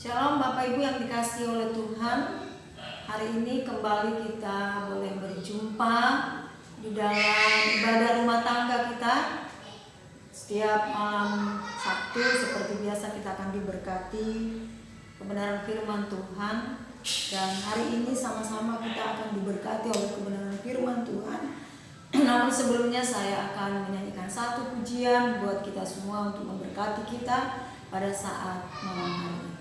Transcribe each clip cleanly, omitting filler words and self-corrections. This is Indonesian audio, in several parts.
Shalom Bapak Ibu yang dikasihi oleh Tuhan. Hari ini kembali kita boleh berjumpa di dalam ibadah rumah tangga kita. Setiap malam Sabtu seperti biasa kita akan diberkati kebenaran firman Tuhan. Dan hari ini sama-sama kita akan diberkati oleh kebenaran firman Tuhan. Namun sebelumnya saya akan menyanyikan satu pujian buat kita semua untuk memberkati kita pada saat malam hari ini.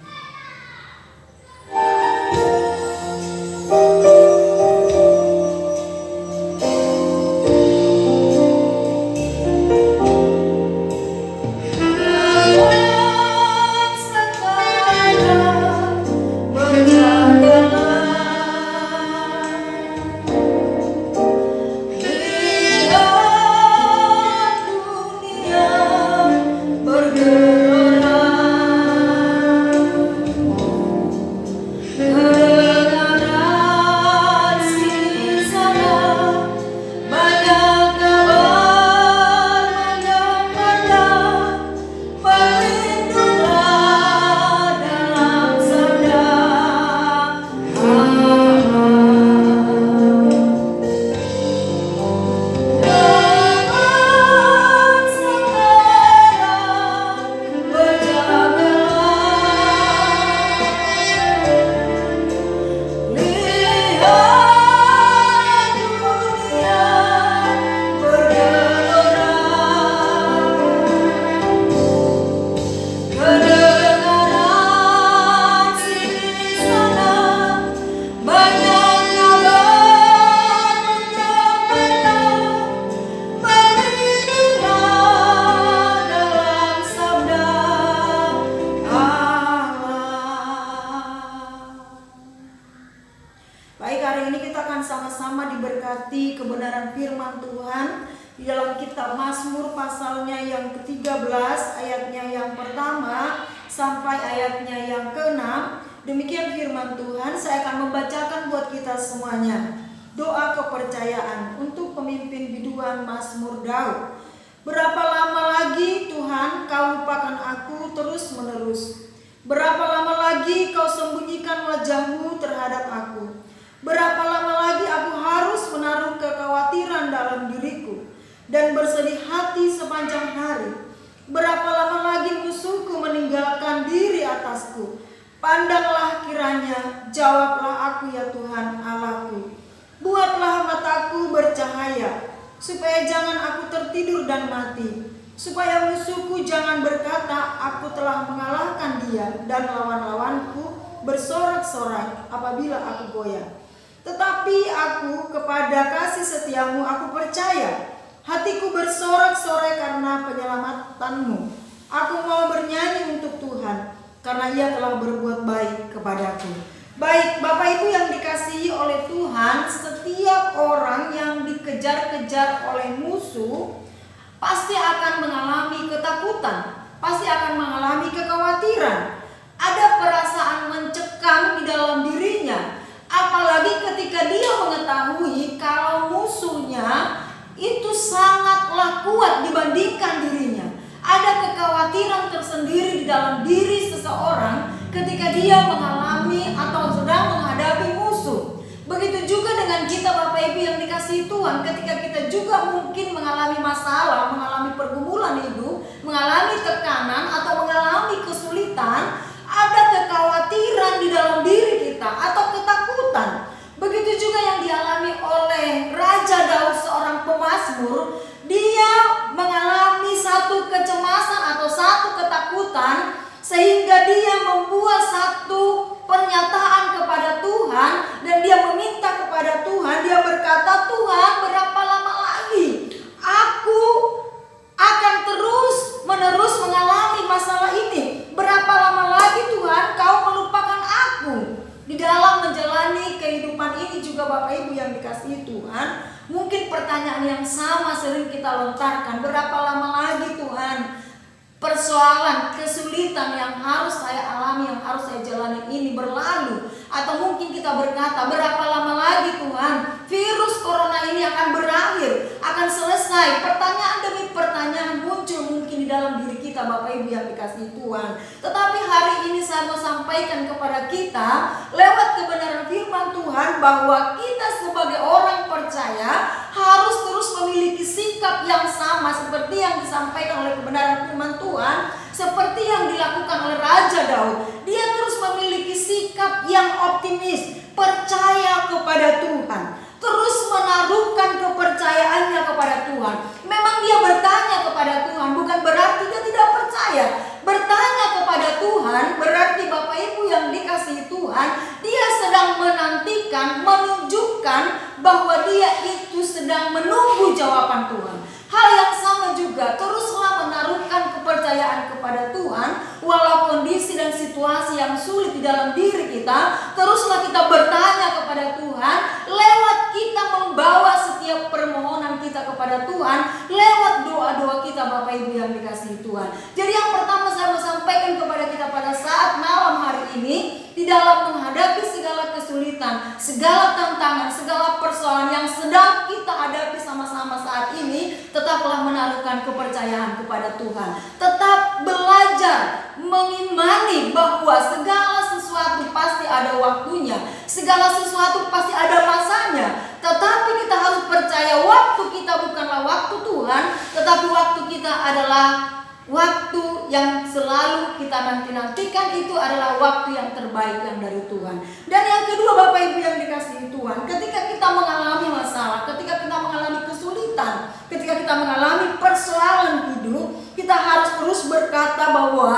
Pertanyaan demi pertanyaan muncul mungkin di dalam diri kita. kita Bapak Ibu yang dikasihi Tuhan. Tetapi hari ini saya mau sampaikan kepada kita lewat kebenaran firman Tuhan bahwa kita sebagai orang percaya harus terus memiliki sikap yang sama seperti yang disampaikan oleh kebenaran firman Tuhan, seperti yang dilakukan oleh Raja Daud. Dia terus memiliki sikap yang optimis, percaya kepada Tuhan, terus menaruhkan kepercayaannya kepada Tuhan. Memang dia bertanya kepada Tuhan, bukan berarti dia tidak percaya. Bertanya kepada Tuhan berarti Bapak Ibu yang dikasihi Tuhan, dia sedang menantikan, menunjukkan bahwa dia itu sedang menunggu jawaban Tuhan. Hal yang sama juga, teruslah menaruhkan kepercayaan kepada Tuhan. Walau kondisi dan situasi yang sulit di dalam diri kita, teruslah kita bertanya kepada Tuhan. Lewat kita membawa setiap permohonan kita kepada Tuhan, lewat doa-doa kita Bapak Ibu yang dikasihi Tuhan. Jadi yang pertama saya mau sampaikan kepada kita pada saat malam hari ini, di dalam menghadapi segala kesulitan, segala tantangan, segala persoalan yang sedang kita hadapi sama-sama saat ini, tetaplah menaruhkan kepercayaan kepada Tuhan. Tetap belajar mengimani bahwa segala sesuatu pasti ada waktunya, segala sesuatu pasti ada masanya. Tetapi kita harus percaya waktu kita bukanlah waktu Tuhan, tetapi waktu kita adalah waktu yang selalu kita nanti-nantikan. Itu adalah waktu yang terbaik yang dari Tuhan. Dan yang kedua Bapak Ibu yang dikasihi Tuhan, ketika kita mengalami masalah, ketika kita mengalami kesulitan, ketika kita mengalami persoalan hidup, kita harus terus berkata bahwa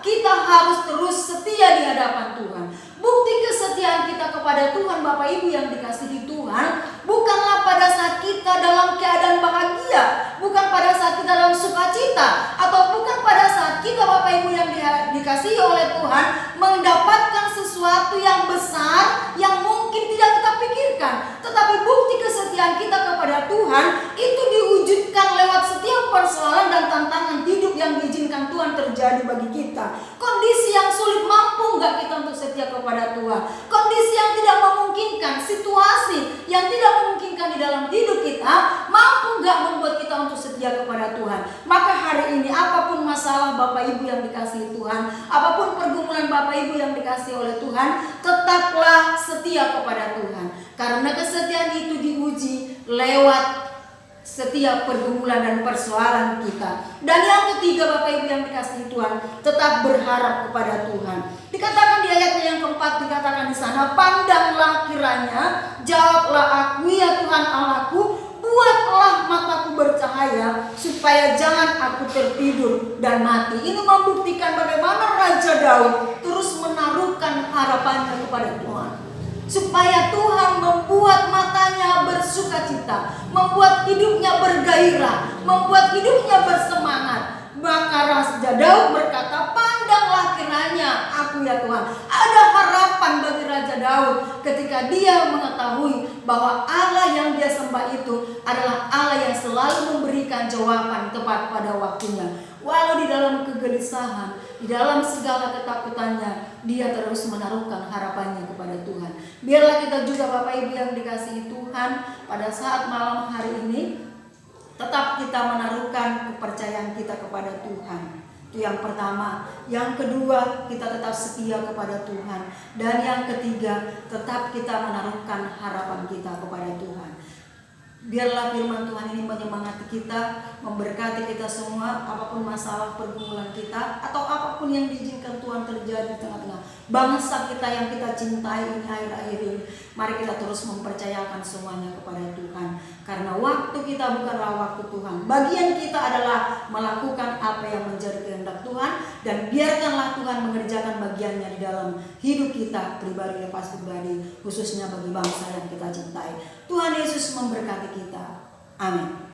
kita harus terus setia di hadapan Tuhan. Bukti kesetiaan kita kepada Tuhan Bapak Ibu yang dikasihi Tuhan, bukanlah pada saat kita dalam keadaan bahagia, bukan pada saat kita dalam sukacita, atau bukan pada saat kita Bapak Ibu yang dikasihi oleh Tuhan mendapatkan sesuatu yang besar yang mungkin tidak kita pikirkan. Tetapi bukti kesetiaan kita kepada Tuhan itu diwujudkan lewat setiap persoalan dan tantangan hidup yang diizinkan Tuhan terjadi bagi kita. Kondisi yang sulit, mampu nggak kita untuk setia kepada Tuhan? Kondisi yang tidak memungkinkan, situasi yang tidak memungkinkan di dalam hidup kita, mampu nggak membuat kita untuk setia kepada Tuhan? Maka hari ini apapun masalah Bapak Ibu yang dikasihi Tuhan, apapun pergumulan Bapak Ibu yang dikasihi oleh Tuhan, tetaplah setia kepada Tuhan. Karena kesetiaan itu diuji lewat setiap pergumulan dan persoalan kita. Dan yang ketiga Bapak Ibu yang dikasihi Tuhan, tetap berharap kepada Tuhan. Dikatakan di ayatnya yang keempat, dikatakan di sana, pandanglah kiranya, jawablah aku ya Tuhan Allahku, buatlah mataku bercahaya supaya jangan aku tertidur dan mati. Ini membuktikan bagaimana Raja Daud terus menaruhkan harapannya kepada Tuhan, supaya Tuhan membuat matanya bersukacita, membuat hidupnya bergairah, membuat hidupnya bersemangat. Maka Raja Daud berkata, pandanglah kiranya aku ya Tuhan. Ada harapan bagi Raja Daud ketika dia mengetahui bahwa Allah yang dia sembah itu adalah Allah yang selalu memberikan jawaban tepat pada waktunya. Walau di dalam kegelisahan, di dalam segala ketakutannya, dia terus menaruhkan harapannya kepada Tuhan. Biarlah kita juga Bapak Ibu yang dikasihi Tuhan, pada saat malam hari ini tetap kita menaruhkan kepercayaan kita kepada Tuhan. Itu yang pertama. Yang kedua, kita tetap setia kepada Tuhan. Dan yang ketiga, tetap kita menaruhkan harapan kita kepada Tuhan. Biarlah firman Tuhan ini menyemangati kita, memberkati kita semua, apapun masalah pergumulan kita, atau apapun yang diizinkan Tuhan terjadi di tengah-tengah bangsa kita yang kita cintai ini akhir-akhir ini. Mari kita terus mempercayakan semuanya kepada Tuhan. Karena waktu kita bukanlah waktu Tuhan. Bagian kita adalah melakukan apa yang menjadi kehendak Tuhan, dan biarkanlah Tuhan mengerjakan bagiannya di dalam hidup kita pribadi lepas pribadi, khususnya bagi bangsa yang kita cintai. Tuhan Yesus memberkati kita. Amin.